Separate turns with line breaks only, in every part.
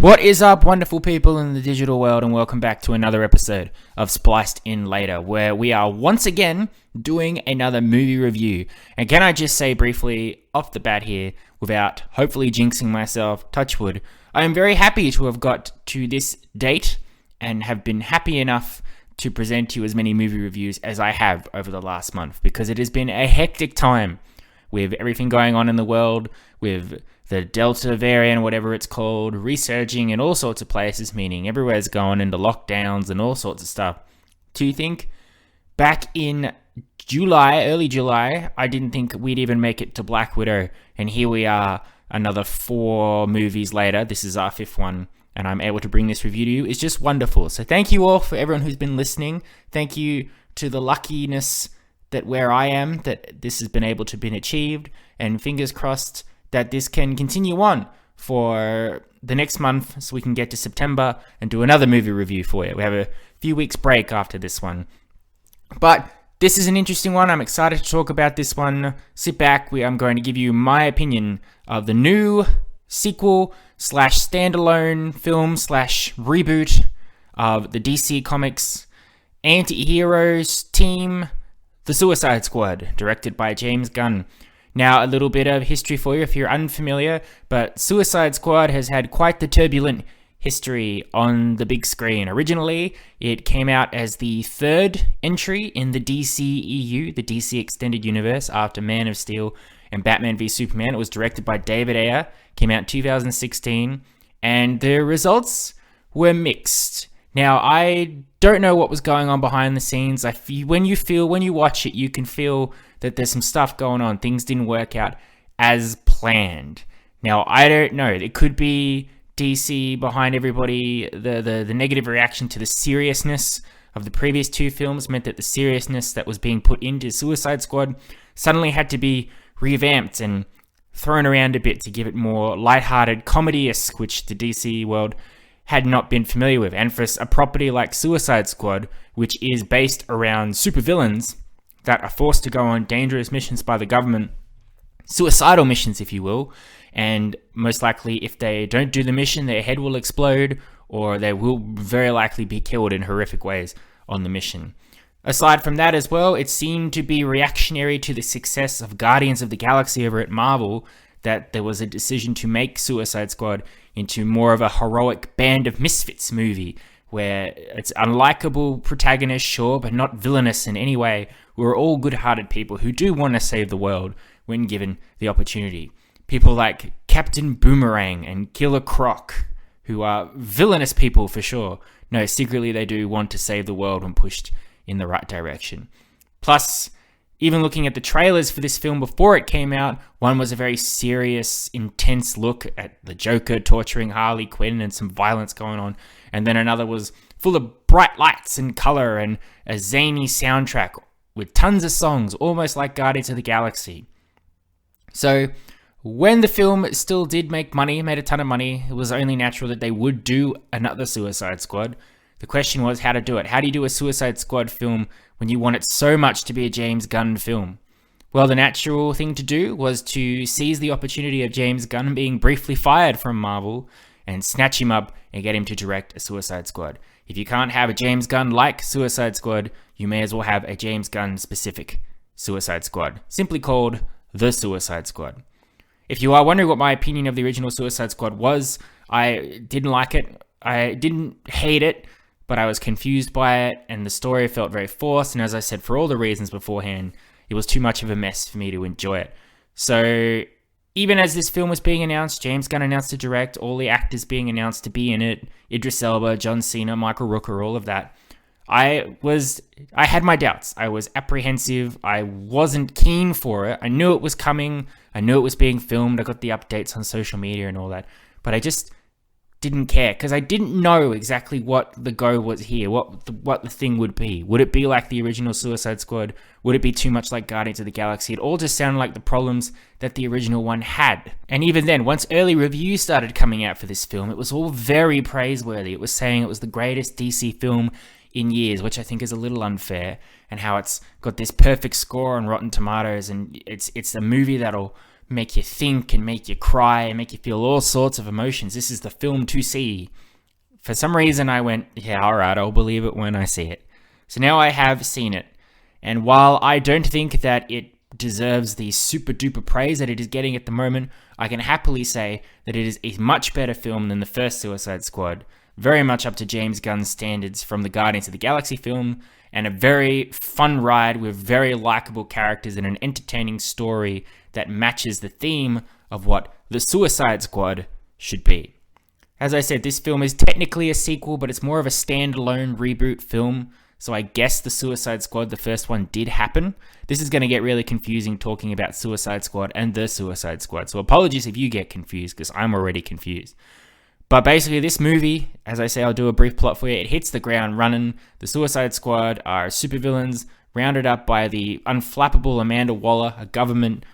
What is up, wonderful people in the digital world, and welcome back to another episode of Spliced In Later, where we are once again doing another movie review. And can I just say briefly, off the bat here, without hopefully jinxing myself, touch wood, I am very happy to have got to this date and have been happy enough to present to you as many movie reviews as I have over the last month, because it has been a hectic time with everything going on in the world, with the Delta variant, whatever it's called, resurging in all sorts of places, meaning everywhere's going into lockdowns and all sorts of stuff. To think, back in early July, I didn't think we'd even make it to Black Widow, and here we are, another 4 movies later. This is our 5th one, and I'm able to bring this review to you. It's just wonderful. So thank you all for everyone who's been listening. Thank you to the luckiness that where I am, that this has been able to be achieved, and fingers crossed that this can continue on for the next month so we can get to September and do another movie review for you. We have a few weeks break after this one. But this is an interesting one. I'm excited to talk about this one. Sit back. I'm going to give you my opinion of the new sequel / standalone film / reboot of the DC Comics anti-heroes team, The Suicide Squad, directed by James Gunn. Now, a little bit of history for you if you're unfamiliar, but Suicide Squad has had quite the turbulent history on the big screen. Originally, it came out as the 3rd entry in the DCEU, the DC Extended Universe, after Man of Steel and Batman v Superman. It was directed by David Ayer, came out in 2016, and the results were mixed. Now, I don't know what was going on behind the scenes. When you watch it, you can feel that there's some stuff going on. Things didn't work out as planned. Now, I don't know. It could be DC behind everybody. The negative reaction to the seriousness of the previous 2 films meant that the seriousness that was being put into Suicide Squad suddenly had to be revamped and thrown around a bit to give it more lighthearted, comedy-esque, which the DC world had not been familiar with. And for a property like Suicide Squad, which is based around supervillains that are forced to go on dangerous missions by the government, suicidal missions, if you will, and most likely if they don't do the mission, their head will explode, or they will very likely be killed in horrific ways on the mission. Aside from that as well, it seemed to be reactionary to the success of Guardians of the Galaxy over at Marvel that there was a decision to make Suicide Squad into more of a heroic band of misfits movie, where it's unlikable protagonist, sure, but not villainous in any way. We're all good-hearted people who do want to save the world when given the opportunity. People like Captain Boomerang and Killer Croc, who are villainous people for sure. No, secretly they do want to save the world when pushed in the right direction. Plus, even looking at the trailers for this film before it came out, one was a very serious, intense look at the Joker torturing Harley Quinn and some violence going on. And then another was full of bright lights and color and a zany soundtrack with tons of songs, almost like Guardians of the Galaxy. So, when the film still did make money, made a ton of money, it was only natural that they would do another Suicide Squad. The question was how to do it. How do you do a Suicide Squad film when you want it so much to be a James Gunn film? Well, the natural thing to do was to seize the opportunity of James Gunn being briefly fired from Marvel and snatch him up and get him to direct a Suicide Squad. If you can't have a James Gunn-like Suicide Squad, you may as well have a James Gunn-specific Suicide Squad, simply called The Suicide Squad. If you are wondering what my opinion of the original Suicide Squad was, I didn't like it. I didn't hate it, but I was confused by it, and the story felt very forced, and as I said, for all the reasons beforehand, it was too much of a mess for me to enjoy it. So, even as this film was being announced, James Gunn announced to direct, all the actors being announced to be in it, Idris Elba, John Cena, Michael Rooker, all of that, I had my doubts. I was apprehensive. I wasn't keen for it. I knew it was coming. I knew it was being filmed. I got the updates on social media and all that, but I just didn't care because I didn't know exactly what the go was here, what the thing would be. Would it be like the original Suicide Squad? Would it be too much like Guardians of the Galaxy? It all just sounded like the problems that the original one had. And even then, once early reviews started coming out for this film, it was all very praiseworthy. It was saying it was the greatest DC film in years, which I think is a little unfair, and how it's got this perfect score on Rotten Tomatoes, and it's a movie that'll make you think and make you cry and make you feel all sorts of emotions. This is the film to see. For some reason, I went, yeah, all right, I'll believe it when I see it. So now I have seen it. And while I don't think that it deserves the super duper praise that it is getting at the moment, I can happily say that it is a much better film than the first Suicide Squad. Very much up to James Gunn's standards from the Guardians of the Galaxy film, and a very fun ride with very likable characters and an entertaining story that matches the theme of what the Suicide Squad should be. As I said, this film is technically a sequel, but it's more of a standalone reboot film. So I guess the Suicide Squad, the first one, did happen. This is going to get really confusing talking about Suicide Squad and the Suicide Squad. So apologies if you get confused, because I'm already confused. But basically, this movie, as I say, I'll do a brief plot for you. It hits the ground running. The Suicide Squad are supervillains rounded up by the unflappable Amanda Waller, a government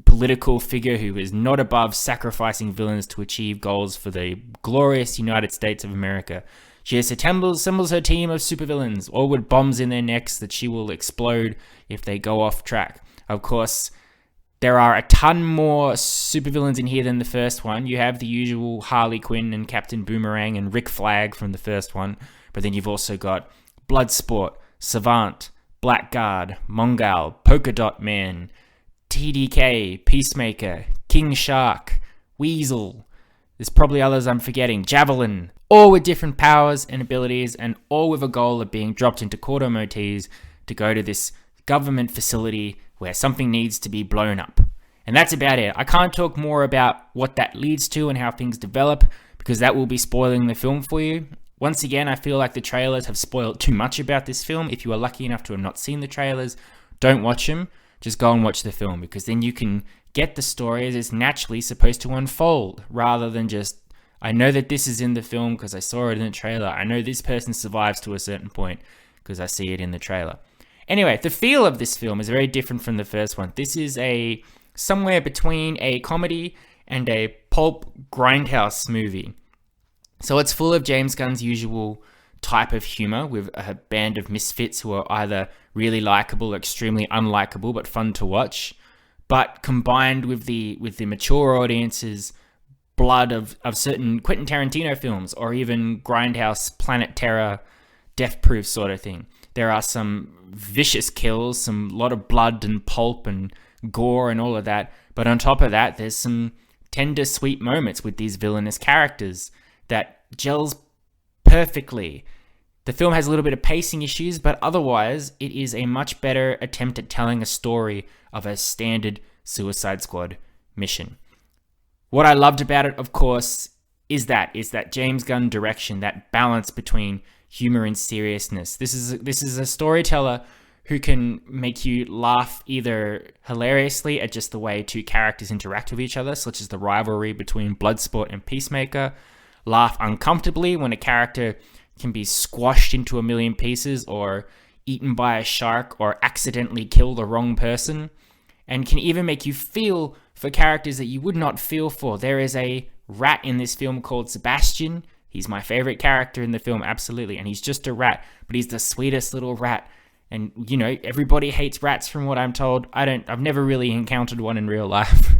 political figure who is not above sacrificing villains to achieve goals for the glorious United States of America. She assembles her team of supervillains, all with bombs in their necks that she will explode if they go off track. Of course, there are a ton more supervillains in here than the first one. You have the usual Harley Quinn and Captain Boomerang and Rick Flag from the first one, but then you've also got Bloodsport, Savant, Blackguard, Mongal, Polka Dot Man, TDK, Peacemaker, King Shark, Weasel. There's probably others I'm forgetting. Javelin. All with different powers and abilities, and all with a goal of being dropped into Corto Maltese to go to this government facility where something needs to be blown up. And that's about it. I can't talk more about what that leads to and how things develop, because that will be spoiling the film for you. Once again, I feel like the trailers have spoiled too much about this film. If you are lucky enough to have not seen the trailers, don't watch them. Just go and watch the film, because then you can get the story as it's naturally supposed to unfold, rather than just, I know that this is in the film because I saw it in the trailer. I know this person survives to a certain point because I see it in the trailer. Anyway, the feel of this film is very different from the first one. This is somewhere between a comedy and a pulp grindhouse movie. So it's full of James Gunn's usual type of humor, with a band of misfits who are either really likable or extremely unlikable but fun to watch, but combined with the mature audience's blood of certain Quentin Tarantino films, or even grindhouse, Planet Terror, Death Proof sort of thing. There are some vicious kills, some lot of blood and pulp and gore and all of that, but on top of that, there's some tender, sweet moments with these villainous characters that gels perfectly. The film has a little bit of pacing issues, but otherwise, it is a much better attempt at telling a story of a standard Suicide Squad mission. What I loved about it, of course, is that James Gunn direction, that balance between humor and seriousness. This is a storyteller who can make you laugh either hilariously at just the way two characters interact with each other, such as the rivalry between Bloodsport and Peacemaker, laugh uncomfortably when a character can be squashed into a million pieces or eaten by a shark or accidentally kill the wrong person, and can even make you feel for characters that you would not feel for. There is a rat in this film called Sebastian. He's my favorite character in the film, absolutely, and he's just a rat, but he's the sweetest little rat. And, you know, everybody hates rats from what I'm told. I've never really encountered one in real life.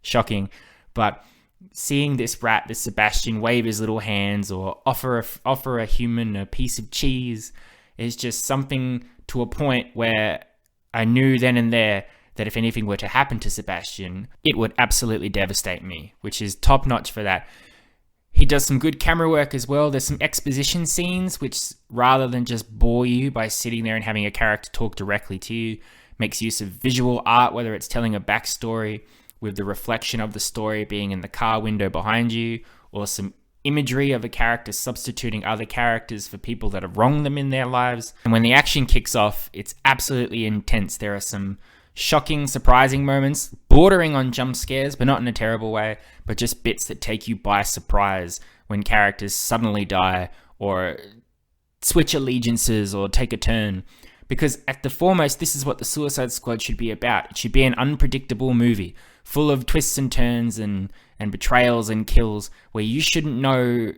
Shocking. But seeing this rat, this Sebastian, wave his little hands or offer a human a piece of cheese is just something to a point where I knew then and there that if anything were to happen to Sebastian, it would absolutely devastate me, which is top notch for that. He does some good camera work as well. There's some exposition scenes, which rather than just bore you by sitting there and having a character talk directly to you, makes use of visual art, whether it's telling a backstory with the reflection of the story being in the car window behind you, or some imagery of a character substituting other characters for people that have wronged them in their lives. And when the action kicks off, it's absolutely intense. There are some shocking, surprising moments, bordering on jump scares, but not in a terrible way, but just bits that take you by surprise when characters suddenly die or switch allegiances or take a turn. Because at the foremost, this is what the Suicide Squad should be about. It should be an unpredictable movie, full of twists and turns and betrayals and kills, where you shouldn't know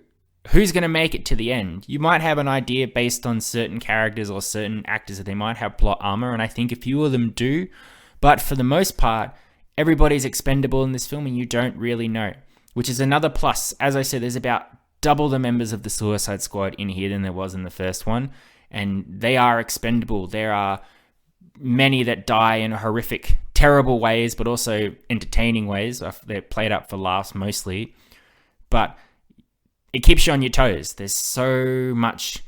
who's going to make it to the end. You might have an idea based on certain characters or certain actors that they might have plot armor, and I think a few of them do, but for the most part, everybody's expendable in this film and you don't really know, which is another plus. As I said, there's about double the members of the Suicide Squad in here than there was in the first one, and they are expendable. There are many that die in horrific, terrible ways, but also entertaining ways. They're played up for laughs mostly, but it keeps you on your toes. There's so much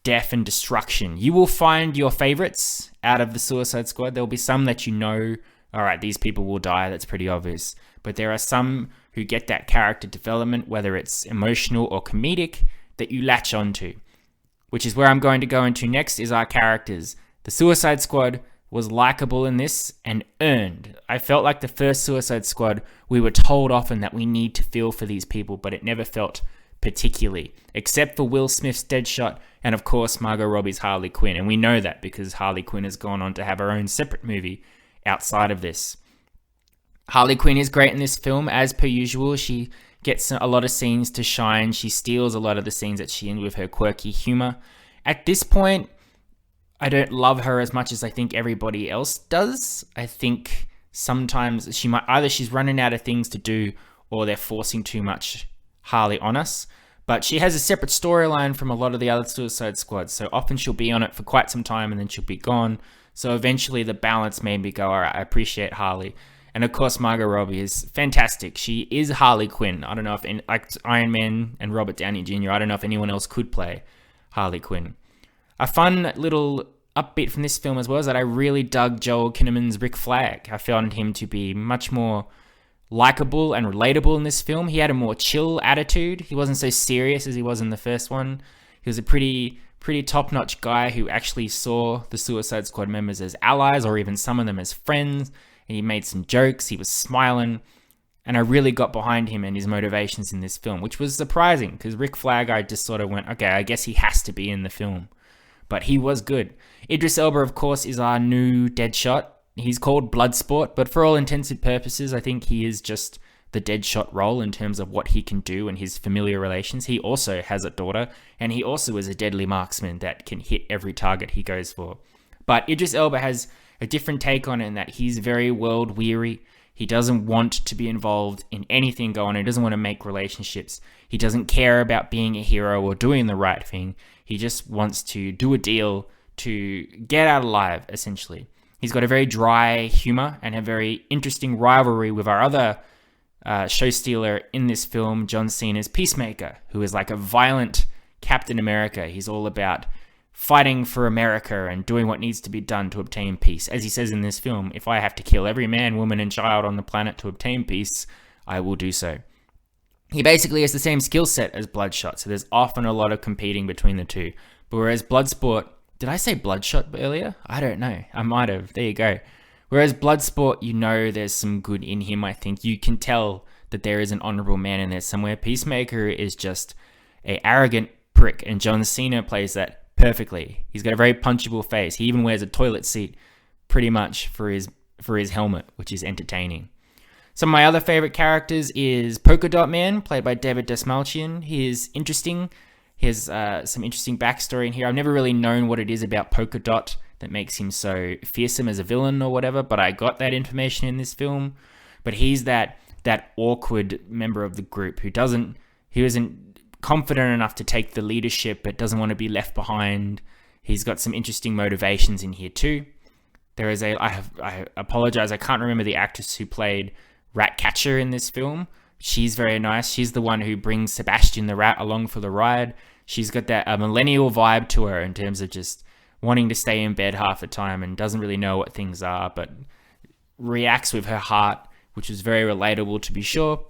death and destruction. You will find your favorites out of the Suicide Squad. There'll be some that you know, all right, these people will die. That's pretty obvious. But there are some who get that character development, whether it's emotional or comedic, that you latch onto, which is where I'm going to go into next is our characters. The Suicide Squad was likable in this and earned. I felt like the first Suicide Squad, we were told often that we need to feel for these people, but it never felt particularly, except for Will Smith's Deadshot and of course Margot Robbie's Harley Quinn. And we know that because Harley Quinn has gone on to have her own separate movie outside of this. Harley Quinn is great in this film, as per usual. She gets a lot of scenes to shine. She steals a lot of the scenes that she in with her quirky humor. At this point, I don't love her as much as I think everybody else does. I think sometimes she's running out of things to do, or they're forcing too much Harley on us. But she has a separate storyline from a lot of the other Suicide Squads, so often she'll be on it for quite some time and then she'll be gone. So eventually the balance made me go, all right, I appreciate Harley. And of course, Margot Robbie is fantastic. She is Harley Quinn. I don't know if, like Iron Man and Robert Downey Jr., I don't know if anyone else could play Harley Quinn. A fun little upbeat from this film as well is that I really dug Joel Kinnaman's Rick Flag. I found him to be much more likable and relatable in this film. He had a more chill attitude. He wasn't so serious as he was in the first one. He was a pretty top-notch guy who actually saw the Suicide Squad members as allies, or even some of them as friends. And he made some jokes. He was smiling. And I really got behind him and his motivations in this film, which was surprising because Rick Flag, I just sort of went, okay, I guess he has to be in the film. But he was good. Idris Elba, of course, is our new Deadshot. He's called Bloodsport, but for all intents and purposes, I think he is just the Deadshot role in terms of what he can do and his familiar relations. He also has a daughter, and he also is a deadly marksman that can hit every target he goes for. But Idris Elba has a different take on it in that he's very world-weary. He doesn't want to be involved in anything going on. He doesn't want to make relationships. He doesn't care about being a hero or doing the right thing. He just wants to do a deal to get out alive, essentially. He's got a very dry humor and a very interesting rivalry with our other show stealer in this film, John Cena's Peacemaker, who is like a violent Captain America. He's all about fighting for America and doing what needs to be done to obtain peace. As he says in this film, if I have to kill every man, woman, and child on the planet to obtain peace, I will do so. He basically has the same skill set as Bloodshot, so there's often a lot of competing between the two. But whereas Bloodsport... Did I say Bloodshot earlier? I don't know. I might have. There you go. Whereas Bloodsport, you know there's some good in him, I think. You can tell that there is an honorable man in there somewhere. Peacemaker is just an arrogant prick, and John Cena plays that perfectly. He's got a very punchable face. He even wears a toilet seat pretty much for his helmet, which is entertaining. Some of my other favorite characters is Polka Dot Man, played by David Dastmalchian. He is interesting. He has some interesting backstory in here. I've never really known what it is about Polka Dot that makes him so fearsome as a villain or whatever, but I got that information in this film. But he's that awkward member of the group who isn't confident enough to take the leadership but doesn't want to be left behind. He's got some interesting motivations in here too. There is I apologize, I can't remember the actress who played Ratcatcher in this film. She's very nice. She's the one who brings Sebastian the Rat along for the ride. She's got that millennial vibe to her in terms of just wanting to stay in bed half the time and doesn't really know what things are, but reacts with her heart, which is very relatable to be sure.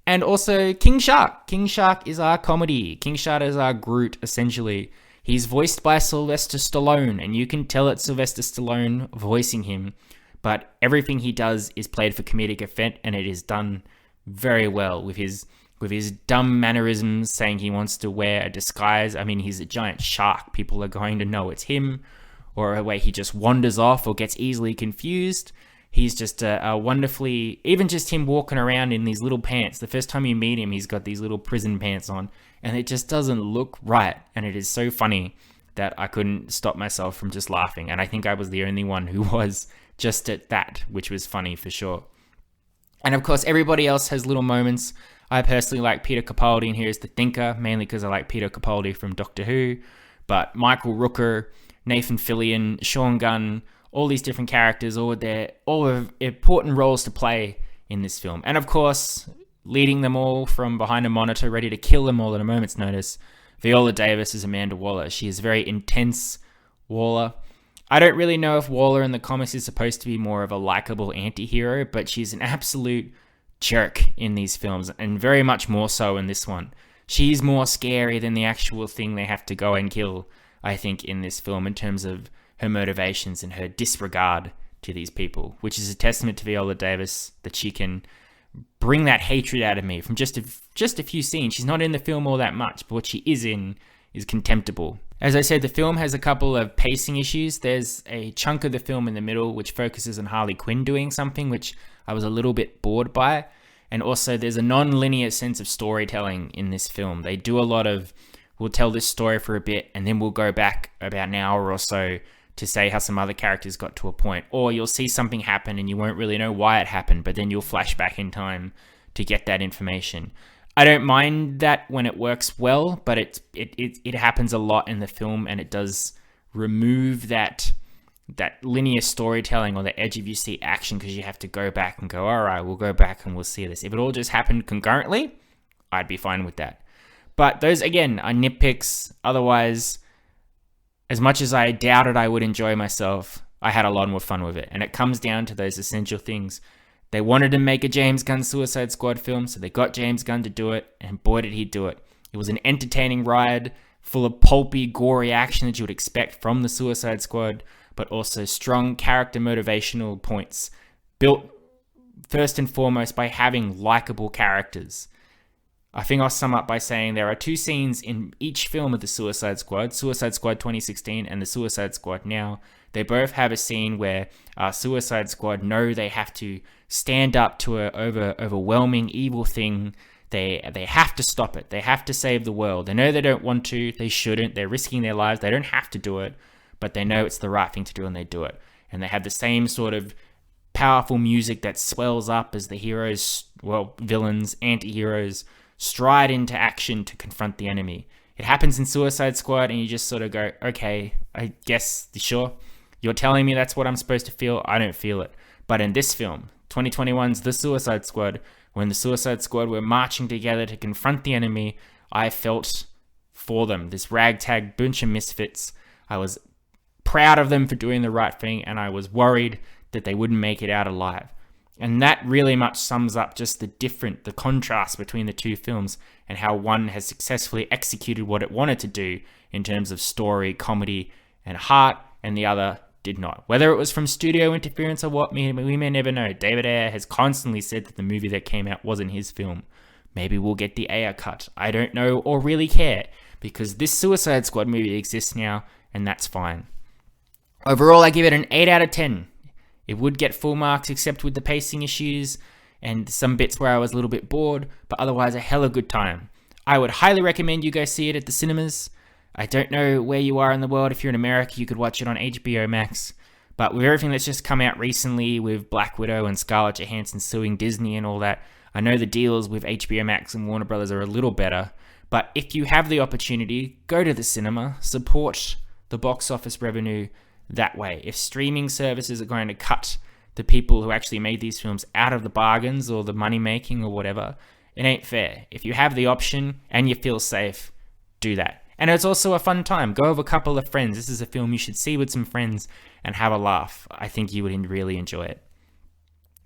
And also King Shark. King Shark is our comedy. King Shark is our Groot, essentially. He's voiced by Sylvester Stallone, and you can tell it's Sylvester Stallone voicing him, but everything he does is played for comedic effect, and it is done very well with his dumb mannerisms, saying he wants to wear a disguise. I mean, he's a giant shark. People are going to know it's him, or a way he just wanders off or gets easily confused. He's just a wonderfully, even just him walking around in these little pants. The first time you meet him, he's got these little prison pants on, and it just doesn't look right. And it is so funny that I couldn't stop myself from just laughing. And I think I was the only one who was just at that, which was funny for sure. And of course, everybody else has little moments. I personally like Peter Capaldi in here as the Thinker, mainly because I like Peter Capaldi from Doctor Who. But Michael Rooker, Nathan Fillion, Sean Gunn, all these different characters, all have important roles to play in this film. And of course, leading them all from behind a monitor, ready to kill them all at a moment's notice, Viola Davis is Amanda Waller. She is very intense Waller. I don't really know if Waller in the comics is supposed to be more of a likable anti-hero, but she's an absolute jerk in these films, and very much more so in this one. She's more scary than the actual thing they have to go and kill, I think, in this film, in terms of her motivations and her disregard to these people, which is a testament to Viola Davis, that she can bring that hatred out of me from just a few scenes. She's not in the film all that much, but what she is in is contemptible. As I said, the film has a couple of pacing issues. There's a chunk of the film in the middle which focuses on Harley Quinn doing something, which I was a little bit bored by. And also there's a non-linear sense of storytelling in this film. They do a lot of, we'll tell this story for a bit and then we'll go back about an hour or so to say how some other characters got to a point. Or you'll see something happen and you won't really know why it happened, but then you'll flash back in time to get that information. I don't mind that when it works well, but it happens a lot in the film, and it does remove that linear storytelling or the edge of you see action, because you have to go back and go, all right, we'll go back and we'll see this. If it all just happened concurrently, I'd be fine with that. But those, again, are nitpicks. Otherwise, as much as I doubted I would enjoy myself, I had a lot more fun with it. And it comes down to those essential things. They wanted to make a James Gunn Suicide Squad film, so they got James Gunn to do it, and boy did he do it. It was an entertaining ride, full of pulpy, gory action that you would expect from the Suicide Squad, but also strong character motivational points, built first and foremost by having likable characters. I think I'll sum up by saying there are two scenes in each film of the Suicide Squad 2016 and the Suicide Squad now. They both have a scene where Suicide Squad know they have to stand up to an overwhelming evil thing. They have to stop it. They have to save the world. They know they don't want to. They shouldn't. They're risking their lives. They don't have to do it, but they know it's the right thing to do and they do it. And they have the same sort of powerful music that swells up as the heroes, villains, anti-heroes, stride into action to confront the enemy. It happens in Suicide Squad and you just sort of go, okay, I guess, sure. You're telling me that's what I'm supposed to feel. I don't feel it. But in this film, 2021's The Suicide Squad, when the Suicide Squad were marching together to confront the enemy, I felt for them. This ragtag bunch of misfits. I was proud of them for doing the right thing, and I was worried that they wouldn't make it out alive. And that really much sums up just the contrast between the two films and how one has successfully executed what it wanted to do in terms of story, comedy, and heart, and the other did not. Whether it was from studio interference or what, we may never know. David Ayer has constantly said that the movie that came out wasn't his film. Maybe we'll get the Ayer cut. I don't know or really care, because this Suicide Squad movie exists now, and that's fine. Overall, I give it an 8 out of 10. It would get full marks except with the pacing issues and some bits where I was a little bit bored, but otherwise a hella good time. I would highly recommend you go see it at the cinemas. I don't know where you are in the world. If you're in America, you could watch it on HBO Max. But with everything that's just come out recently with Black Widow and Scarlett Johansson suing Disney and all that, I know the deals with HBO Max and Warner Brothers are a little better. But if you have the opportunity, go to the cinema, support the box office revenue that way. If streaming services are going to cut the people who actually made these films out of the bargains or the money making or whatever, it ain't fair. If you have the option and you feel safe, do that. And it's also a fun time. Go with a couple of friends. This is a film you should see with some friends and have a laugh. I think you would really enjoy it.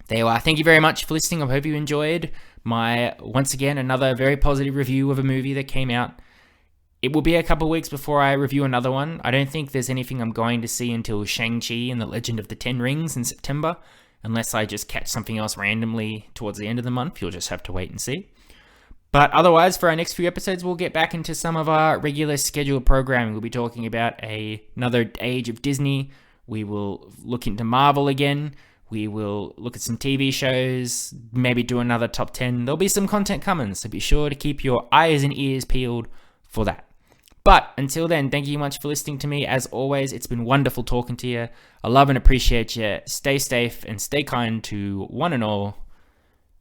There you are. Thank you very much for listening. I hope you enjoyed my, once again, another very positive review of a movie that came out. It will be a couple of weeks before I review another one. I don't think there's anything I'm going to see until Shang-Chi and the Legend of the Ten Rings in September, unless I just catch something else randomly towards the end of the month. You'll just have to wait and see. But otherwise, for our next few episodes, we'll get back into some of our regular scheduled programming. We'll be talking about another age of Disney. We will look into Marvel again. We will look at some TV shows, maybe do another top 10. There'll be some content coming, so be sure to keep your eyes and ears peeled for that. But until then, thank you much for listening to me. As always, it's been wonderful talking to you. I love and appreciate you. Stay safe and stay kind to one and all.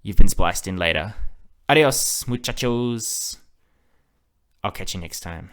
You've been spliced in later. Adios, muchachos. I'll catch you next time.